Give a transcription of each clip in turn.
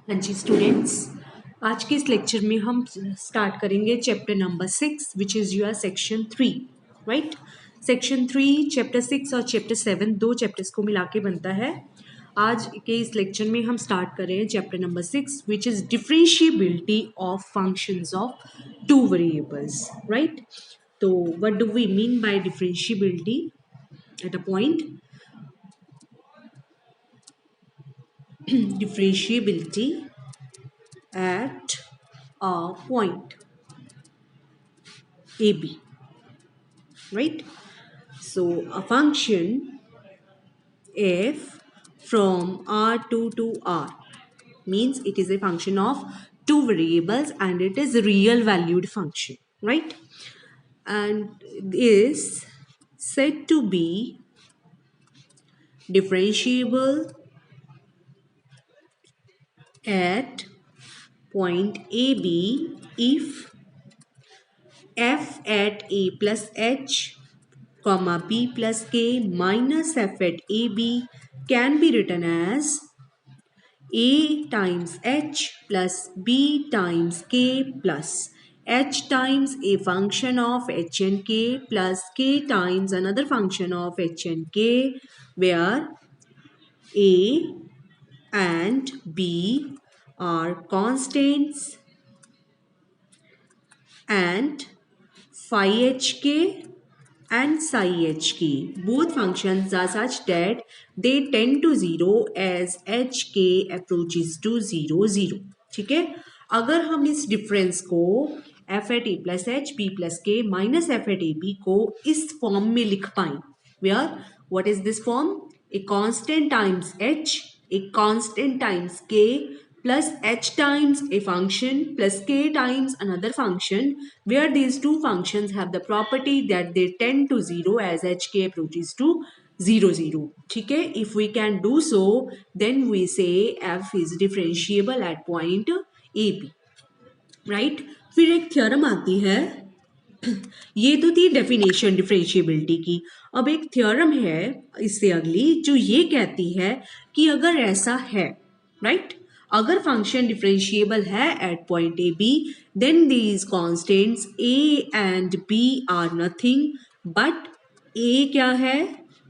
हाँ जी स्टूडेंट्स, आज के इस लेक्चर में हम स्टार्ट करेंगे chapter number 6 which is your section 3, right. Section 3, chapter 6 और चैप्टर 7 दो चैप्टर्स को मिला के बनता है। आज के इस लेक्चर में हम स्टार्ट कर रहे हैं chapter number 6 which is differentiability of functions of two variables, right. तो what do we mean by differentiability at a point? Differentiability at a point AB, right? So a function f from R2 to R means it is a function of two variables and it is a real valued function, right? And is said to be differentiable at point AB if f at a plus h comma b plus k minus f at ab can be written as a times h plus b times k plus h times a function of h and k plus k times another function of h and k, where a and b are constants and phi hk and psi hk both functions are such that they tend to 0 as hk approaches to 0 0. ठीक है, अगर हम इस difference को f at a plus h b plus k minus f at a b को इस form में लिख पाए, where what is this form? A constant times h, a constant times k plus h times a function plus k times another function, where these two functions have the property that they tend to 0 as hk approaches to 0 0. ठीक है, if we can do so then we say f is differentiable at point ab, right? फिर एक theorem आती है, ये तो थी definition differentiability की। अब एक थ्योरम है इससे अगली जो ये कहती है कि अगर ऐसा है, राइट, अगर फंक्शन डिफरेंशिएबल है at point A B then these constants A and B are nothing but A क्या है?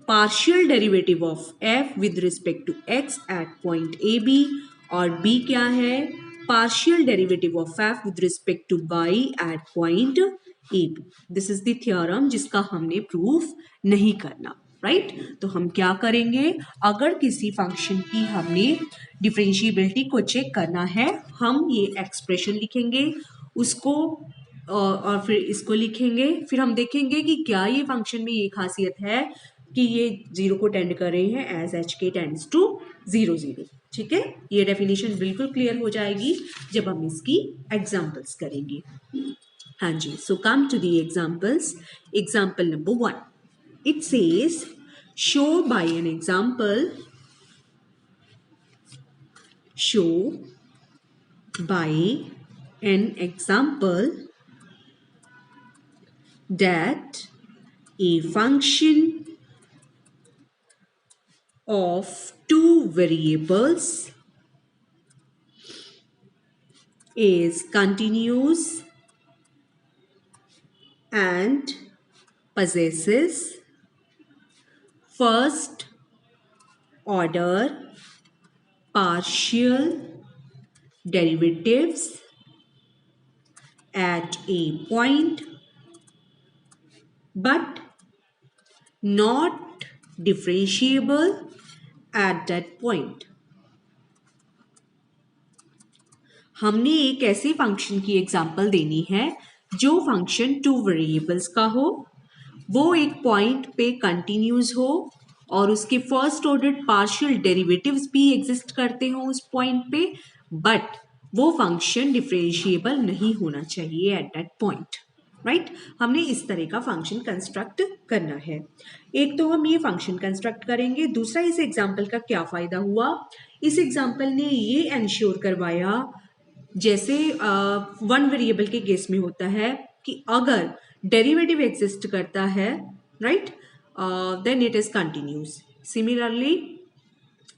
Partial derivative of F with respect to X at point A B, और बी क्या है? Partial derivative of F with respect to Y at point A B. This is the theorem जिसका हमने proof नहीं करना, right? तो हम क्या करेंगे, अगर किसी फंक्शन की हमने डिफरेंशिएबिलिटी को चेक करना है, हम ये एक्सप्रेशन लिखेंगे उसको और फिर इसको लिखेंगे, फिर हम देखेंगे कि क्या ये फंक्शन में ये खासियत है कि ये जीरो को टेंड कर रहे हैं एज एच के टेंड्स टू 0 0। ठीक है, ये डेफिनेशन बिल्कुल क्लियर हो जाएगी जब हम इसकी एग्जांपल्स करेंगे। हाँ जी, so come to the examples. Example number 1. It says, show by an example that a function of two variables is continuous and possesses first order partial derivatives at a point but not differentiable at that point. हमने एक ऐसे function की example देनी है जो function two variables का हो, वो एक पॉइंट पे कंटिन्यूस हो और उसके फर्स्ट ऑर्डर पार्शियल डेरिवेटिव्स भी एग्जिस्ट करते हो उस पॉइंट पे, बट वो फंक्शन डिफरेंशिएबल नहीं होना चाहिए एट दैट पॉइंट, राइट? हमने इस तरह का फंक्शन कंस्ट्रक्ट करना है। एक तो हम ये फंक्शन कंस्ट्रक्ट करेंगे, दूसरा इस एग्जाम्पल का क्या फायदा हुआ, इस एग्जाम्पल ने ये एंश्योर करवाया जैसे वन वेरिएबल के केस में होता है कि अगर डेरिवेटिव एग्जिस्ट करता है, right, then it is continuous. Similarly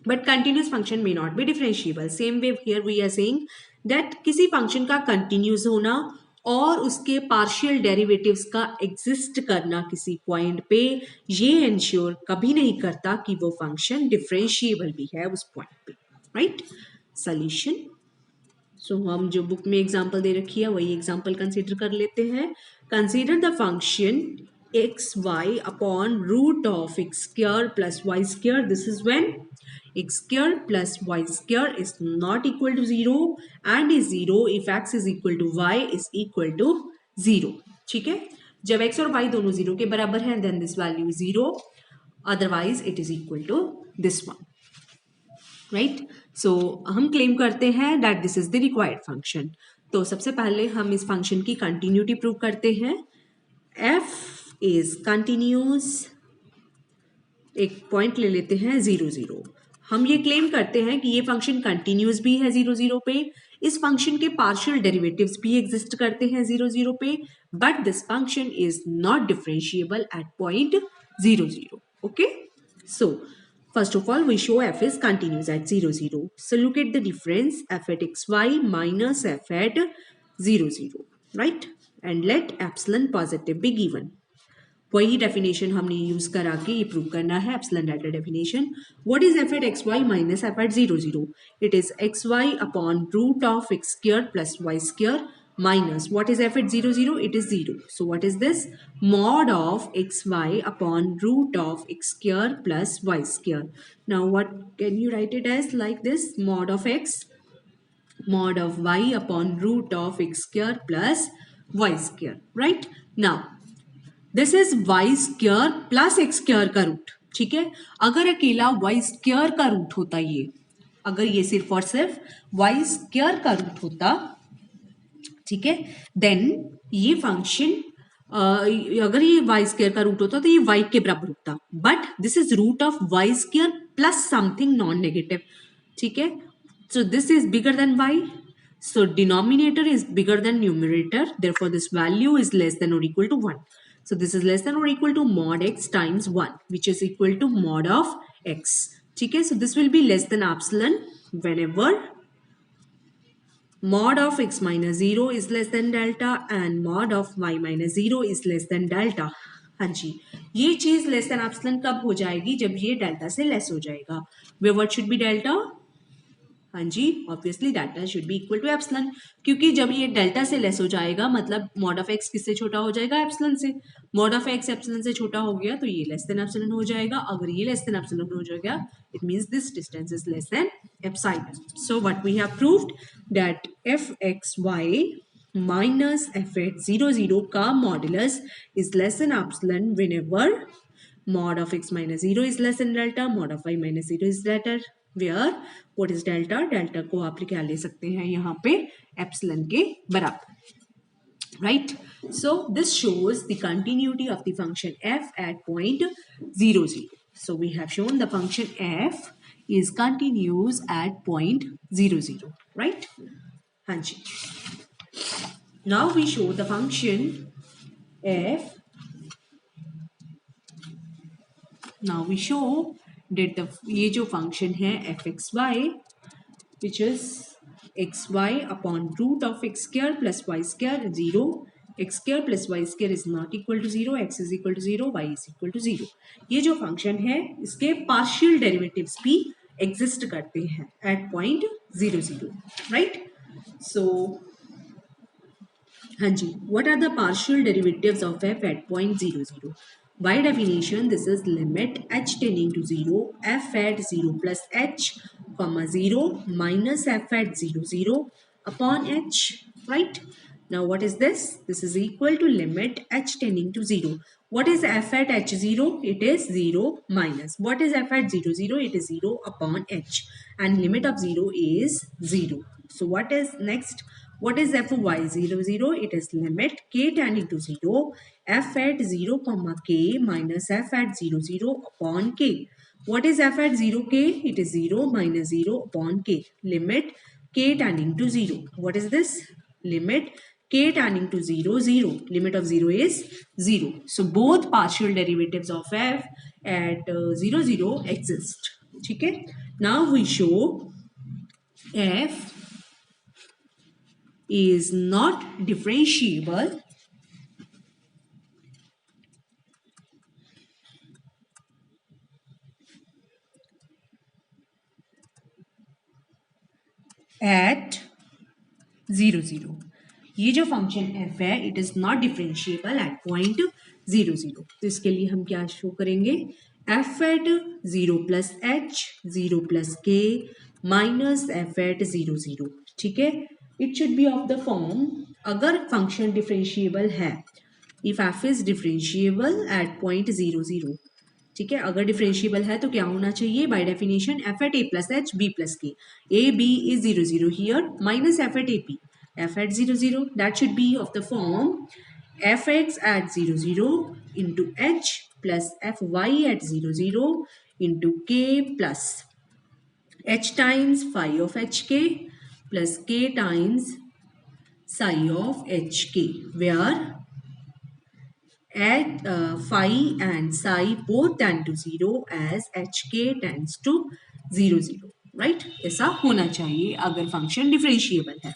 but continuous function may not be differentiable. Same way here we are saying that किसी फंक्शन का कंटिन्यूस होना और उसके पार्शियल डेरिवेटिव्स का एग्जिस्ट करना किसी पॉइंट पे, ये इंश्योर कभी नहीं करता कि वो फंक्शन डिफरेंशिएबल भी है उस पॉइंट पे. राइट. सॉल्यूशन. सो हम जो बुक में एग्जांपल दे रखी है वही एग्जांपल कंसीडर कर लेते हैं. Consider the function x y upon root of x square plus y square. This is when x square plus y square is not equal to 0 and is 0 if x is equal to y is equal to 0. ठीक है. जब x और y दोनों 0 के बराबर हैं then this value is 0, otherwise it is equal to this one. Right. So हम claim करते हैं that this is the required function. तो सबसे पहले हम इस फंक्शन की कंटिन्यूटी प्रूव करते हैं. f is continuous. एक पॉइंट ले लेते हैं 0 0. हम ये क्लेम करते हैं कि ये फंक्शन कंटिन्यूस भी है 0 0 पे. इस फंक्शन के पार्शियल डेरिवेटिव्स भी एग्जिस्ट करते हैं 0 0 पे, but this function is not differentiable at point 0 0. Okay. So first of all, we show f is continuous at 0 0. So look at the difference, f at xy minus f at 0 0, right? And let epsilon positive be given. वही definition हमने use करा के ये prove करना है. Epsilon delta definition. What is f at x y minus f at 0 0? It is x y upon root of x square plus y square minus what is f at 0 0? It is 0. So what is this? Mod of xy upon root of x square plus y square. Now what can you write it as? Like this, mod of x, mod of y upon root of x square plus y square. Right. Now this is y square plus x square का root. ठीक है. अगर अकेला y square का root होता, ये अगर ये सिर्फ और सिर्फ y square का रूट होता, ठीक है, देन ये फंक्शन अगर ये वाई स्क्वायर का रूट होता तो ये वाई के बराबर होता. But this is root of Y square plus something non negative. ठीक है. So this is bigger than Y. So denominator is bigger than numerator. Therefore this value is less than और equal to 1. So this is less than और equal to mod x times 1 which is equal to mod of x. ठीक है. So this will be less than epsilon whenever mod of x minus 0 is less than delta and mod of y minus 0 is less than delta. हाँ जी. ये चीज less than epsilon कब हो जाएगी? जब ये डेल्टा से लेस हो जाएगा. Way what should be delta? हाँ जी, obviously delta should be equal to epsilon, क्योंकि जब ये डेल्टा से लेस हो जाएगा मतलब मॉड ऑफ एक्स किससे छोटा हो जाएगा? एप्सिलॉन से. मॉड ऑफ एक्स एप्सिलॉन से छोटा हो गया तो ये लेस देन एप्सिलॉन हो जाएगा. अगर ये लेस देन एप्सिलॉन हो जाएगा it means this distance is less than epsilon. So what we have proved that f x y minus f x 0 0 का modulus is less than epsilon whenever mod of x minus 0 is less than delta, mod of y minus 0 is greater. Where what is delta? Delta को आप क्या ले सकते हैं यहाँ पे? Epsilon के बराबर. Right? So this shows the continuity of the function f at point 0 0. So we have shown the function f is continuous at point 0 0. Right? हाँ जी. Now we show the function f. Now we show that ये जो function है f x y which is x y upon root of x square plus y square 0. x square plus y square is not equal to 0. x is equal to 0. y is equal to 0. ये जो function है इसके partial derivatives भी exist करते हैं at point 0 0. Right? So हाँ जी. What are the partial derivatives of f at point 0 0? By definition, this is limit h tending to 0, f at 0 plus h, comma 0 minus f at 0 0 upon h, right? Now what is this? This is equal to limit h tending to 0. What is f at h 0? It is 0 minus. What is f at 0 0? It is 0 upon h. And limit of 0 is 0. So what is next? What is f of y 0 0? It is limit k tending to 0, f at 0 comma k minus f at 0 0 upon k. What is f at 0 k? It is 0 minus 0 upon k. Limit k tending to 0. What is this? Limit k tending to 0 0. Limit of 0 is 0. So both partial derivatives of f at 0 0 exist. ठीक है. Now we show f is not differentiable at 0 0। ये जो function f है it is not differentiable at point 0 0। तो इसके लिए हम क्या शो करेंगे, f at 0 plus h 0 plus k minus f at 0 0। ठीक है, it should be of the form, अगर फंक्शन डिफरेंशिएबल है, if f is differentiable at point 0 0। ठीक है, अगर डिफरेंशिएबल है तो क्या होना चाहिए, by definition f at a plus h b plus k, a b is 0 0 here minus f at ap, f at 0 0 that should be of the form fx at 0 0 into h plus fy at 0 0 into k plus h times phi of hk plus k times psi of hk, where at phi and psi both tend to 0 as hk tends to 0 0, right? ऐसा होना चाहिए अगर function differentiable है।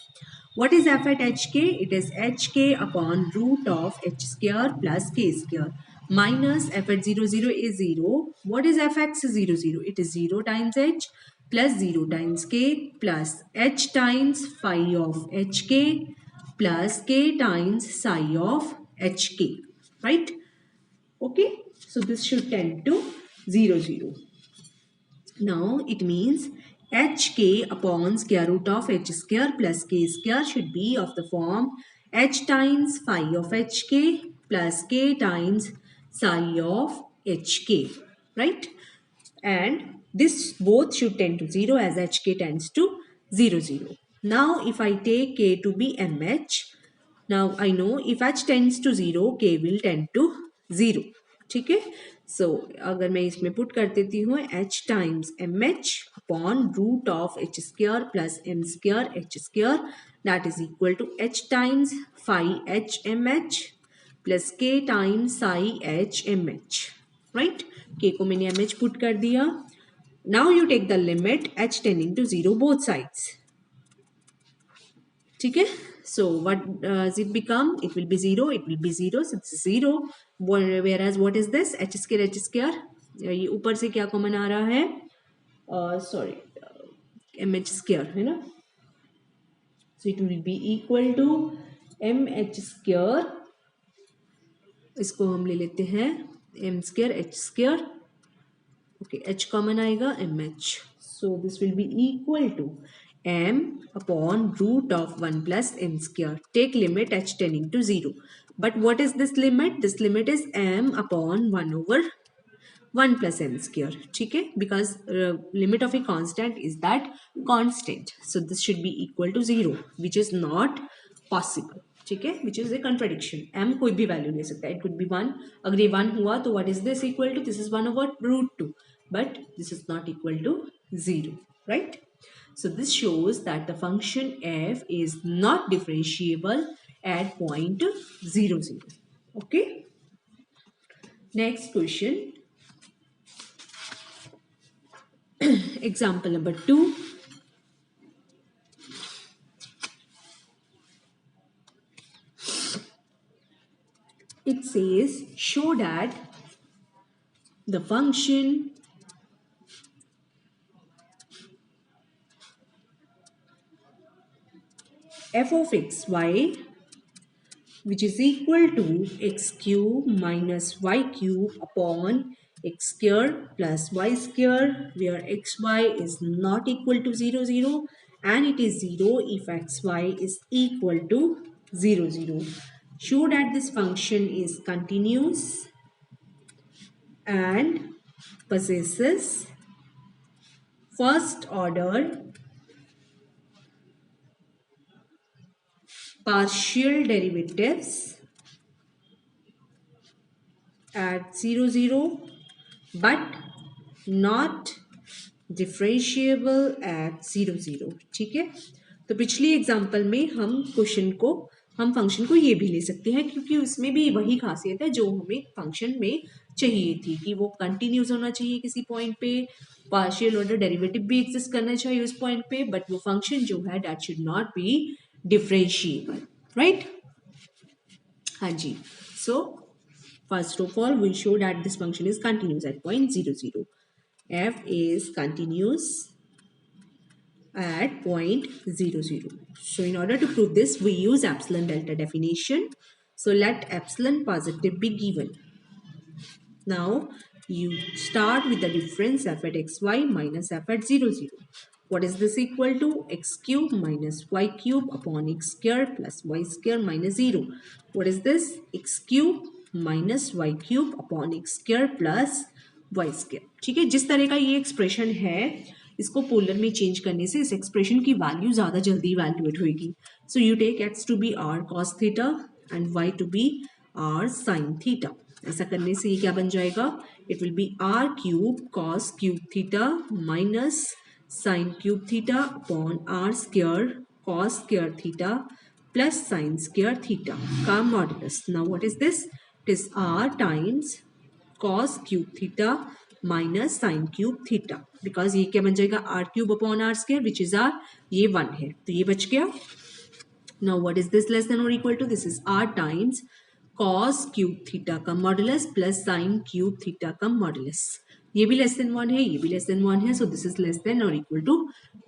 What is f at hk? It is hk upon root of h square plus k square minus f at 0 0 is 0. What is fx 0 0? It is 0 times h plus 0 times k plus h times phi of hk plus k times psi of hk, right? Okay, so this should tend to 0 0। now it means hk upon square root of h square plus k square should be of the form h times phi of hk plus k times psi of hk, right? and this both should tend to 0 as hk tends to 0 0। now if I take k to be mh, now I know if h tends to 0 k will tend to 0। ठीक है, सो अगर मैं इसमें put कर देती हूँ h times m h upon root of h square plus m square H square that is equal to h times phi h m h plus k times psi h m h, right? k को मैंने m h put कर दिया। Now you take the limit h tending to 0 both sides. ठीक है, so what does it become? It will be 0, it will be 0, so this is 0, whereas what is this, h square ये ऊपर से क्या common आ रहा है, sorry M H square है ना, so it will be equal to M H square, इसको हम ले लेते हैं M square H square, okay h common आएगा M H, so this will be equal to m upon root of 1 plus m square. Take limit h tending to 0. But what is this limit? This limit is m upon 1 over 1 plus m square. ठीक है, because limit of a constant is that constant. So this should be equal to 0, which is not possible. ठीक है, which is a contradiction. m कोई भी value ले सकता है, it could be 1. अगर ये 1 हुआ तो what is this equal to? This is 1 over root 2. But this is not equal to 0, right? So this shows that the function f is not differentiable at point 0 0. Okay. Next question. Example number 2. It says show that the function f of x y which is equal to x cube minus y cube upon x square plus y square, where xy is not equal to 0 0 and it is 0 if xy is equal to 0 0. Show that this function is continuous and possesses first order partial derivatives at 0 0 but not differentiable at 0 0। ठीक है, तो पिछली example में हम function को ये भी ले सकते हैं, क्योंकि उसमें भी वही खासियत है जो हमें फंक्शन में चाहिए थी कि वो कंटिन्यूस होना चाहिए किसी पॉइंट पे, पार्शियल ऑर्डर डेरिवेटिव भी एग्जिस्ट करना चाहिए उस पॉइंट पे, बट वो फंक्शन जो है that should not be differentiable, right. हाँ जी, सो first of all we'll show that this function is continuous at point 0 0. F is continuous at point 0 0. So in order to prove this we use epsilon delta definition. So let epsilon positive be given. Now you start with the difference f at xy minus f at 0 0. What is this equal to? X cube minus y cube upon x square plus y square minus 0. What is this? X cube minus y cube upon x square plus y square. ठीक है, जिस तरह का ये expression है इसको polar में change करने से इस एक्सप्रेशन की वैल्यू ज़्यादा जल्दी इवैल्यूएट होगी. So you take x to be r cos theta and y to be r sin theta. ऐसा करने से ये क्या बन जाएगा? It will be r cube cos cube theta minus sin cube theta upon r square cos square theta plus sin square theta का modulus. Now what is this? It is r times cos cube theta minus sin cube theta, because ये क्या बन जाएगा? r cube upon r square which is r, ये 1 है तो ये बच गया. Now what is this less than or equal to? This is r times cos cube theta का modulus plus sin cube theta का modulus. ये भी less than 1 है, ये भी less than 1 है, so this is less than or equal to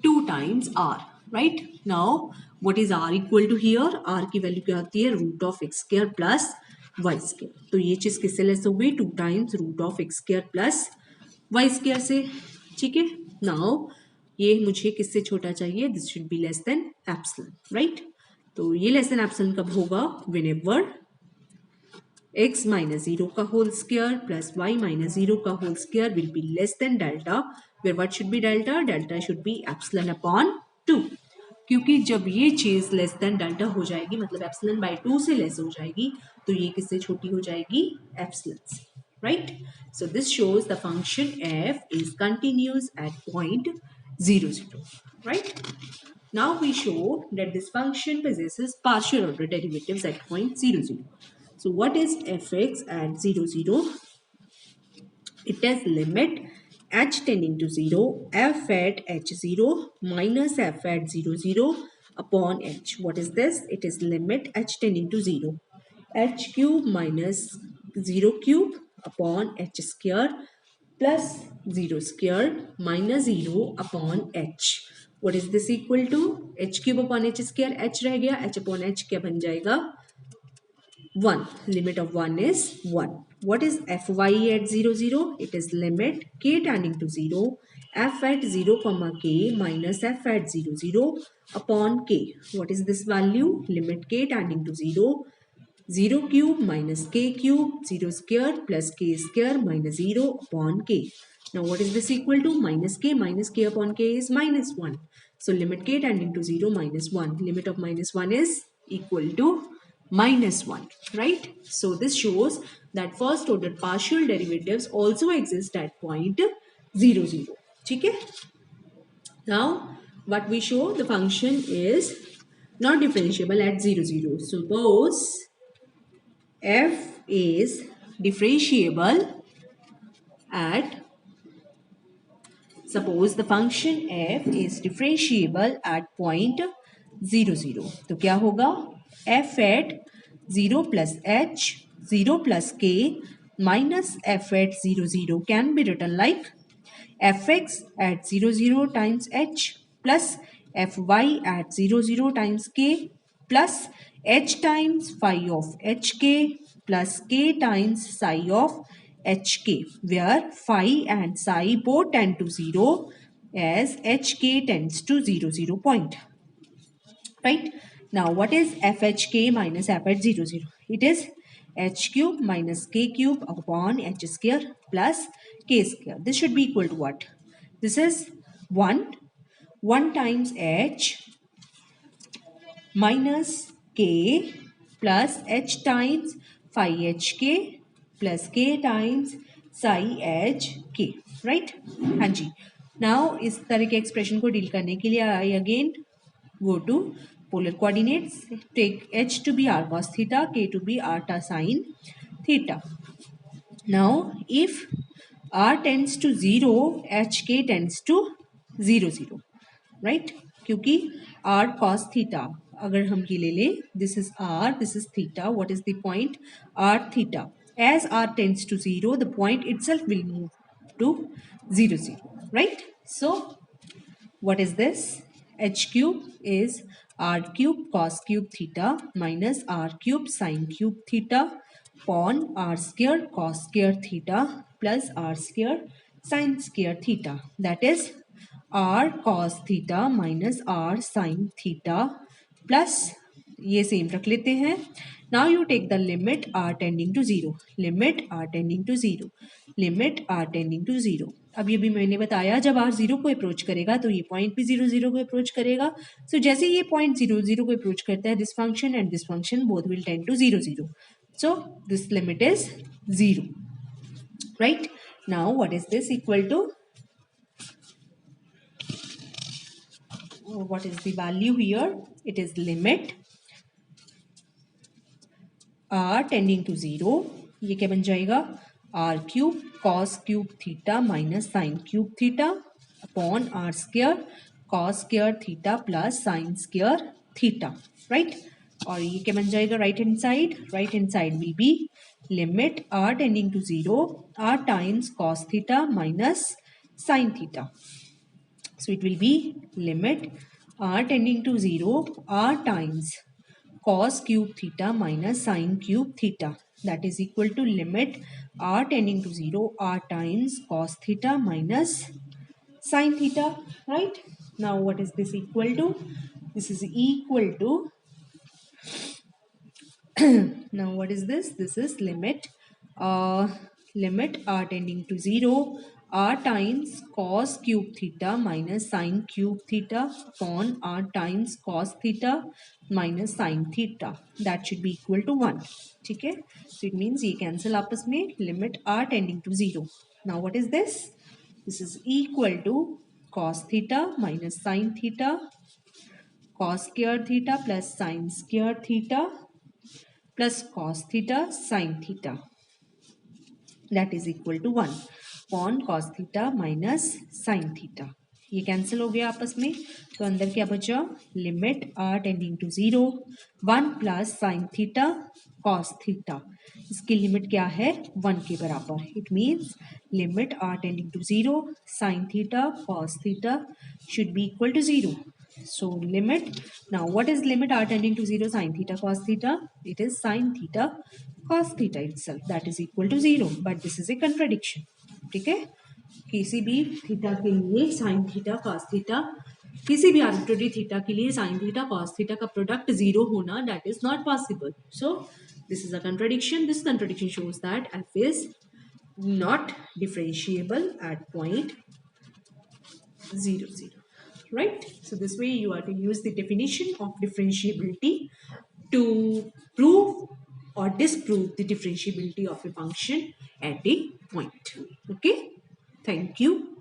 2 times r. Right? Now what is r equal to here? r की value क्या होती है? Root of x square plus y square. तो ये चीज किससे लेस हो गई? 2 times root of x square plus y square से. ठीक है, नाउ ये मुझे किससे छोटा चाहिए? This should be less than epsilon, right. तो ये लेस देन एप्सिलॉन कब होगा? व्हेनेवर x माइनस 0 का whole square plus y minus 0 का whole square will be less than delta, where what should be delta? Delta should be epsilon upon 2. क्योंकि जब ये चीज लेस देन डेल्टा हो जाएगी, मतलब एप्सिलॉन बाय 2 से लेस हो जाएगी, तो ये किससे छोटी हो जाएगी? एप्सिलॉन से, right. So this shows the function f is continuous at point 0 0, right. Now we show that this function possesses partial order derivatives at point 0 0. So what is fx at 0 0? It has limit h tending to 0 f at h0 minus f at 0 0 upon h. What is this? It is limit h tending to 0 h cube minus 0 cube upon h square plus 0 square minus 0 upon h. What is this equal to? h cube upon h square, h रह गया, h upon h क्या बन जाएगा? 1. Limit of 1 is 1. What is fy at 0 0? It is limit k tending to 0 f at 0 comma k minus f at 0 0 upon k. What is this value? Limit k tending to 0 0 cube minus k cube 0 square plus k square minus 0 upon k. Now what is this equal to? Minus k upon k is minus 1. So limit k tending to 0 minus 1. Limit of minus 1 is equal to minus 1, right. So this shows that first order partial derivatives also exist at point 0 0. ठीक है. Now what we show, the function is not differentiable at 0 0. Suppose f is differentiable at, suppose the function f is differentiable at point 0 0. तो क्या होगा? f at 0 plus h 0 plus k minus f at 0 0 can be written like fx at 0 0 times h plus fy at 0 0 times k plus h times phi of hk plus k times psi of hk, where phi and psi both tend to 0 as hk tends to 0 0 point, right. Now what is fhk minus f at 0 0? It is h cube minus k cube upon h square plus k square. This should be equal to what? This is 1 times h minus k plus h times phi hk plus k times psi hk, right. हाँ जी. Now इस तरह के expression को deal करने के लिए I again go to polar coordinates. Take h to be r cos theta, k to be r ta sin theta. Now, if r tends to 0, hk tends to 0 0, right? क्योंकि r cos theta अगर हम ये ले लें, this is r, this is theta. What is the point? R theta. As r tends to 0, the point itself will move to 0 0, right? So what is this? H cube is r cube cos cube theta minus r cube sin cube theta upon r square cos square theta plus r square sin square theta. That is r cos theta minus r sin theta plus ये same रख लेते हैं. Now you take the limit r tending to 0, limit r tending to 0, limit r tending to 0. अब ये भी मैंने बताया जब r 0 को अप्रोच करेगा तो ये पॉइंट भी 0 0 को अप्रोच करेगा. सो जैसे ये पॉइंट 0 0 को अप्रोच करता है, this function and this function both will tend to 0 0. So this limit is 0, right? Now what is this equal to? What is the value here? It is limit r tending to 0. ये क्या बन जाएगा? r cube cos cube theta minus sine cube theta upon r square cos square theta plus sine square theta, right? और ये क्या बन जाएगा right hand side? Right hand side will be limit r tending to 0 r times cos theta minus sine theta. So it will be limit r tending to 0 r times cos cube theta minus sin cube theta, that is equal to limit r tending to 0 r times cos theta minus sin theta, right? Now what is this equal to? This is equal to now what is this? This is limit limit r tending to 0 r times cos cube theta minus sin cube theta upon r times cos theta minus sin theta, that should be equal to 1. ठीक है? So it means ये cancel आपस में, limit r tending to 0. Now what is this? This is equal to cos theta minus sin theta cos square theta plus sin square theta plus cos theta sin theta, that is equal to 1 upon cos theta minus sin theta. ये cancel हो गया आपस में, तो अंदर क्या बचा? Limit r tending to 0 1 plus sine theta cos theta. इसकी लिमिट क्या है? 1 के बराबर. It means limit r tending to 0 sine theta cos theta should be equal to 0. So limit, now what is limit r tending to 0 sin theta cos theta? It is sin theta cos theta itself, that is equal to 0. But this is a contradiction. ठीक है? किसी भी theta के लिए sin theta cos theta, किसी भी arbitrary theta के लिए sin theta cos theta का प्रोडक्ट 0 होना, that is not possible. So this is a contradiction. This contradiction shows that f is not differentiable at point 0 0. Right? So this way you are to use the definition of differentiability to prove or disprove the differentiability of a function at a point. Okay? Thank you.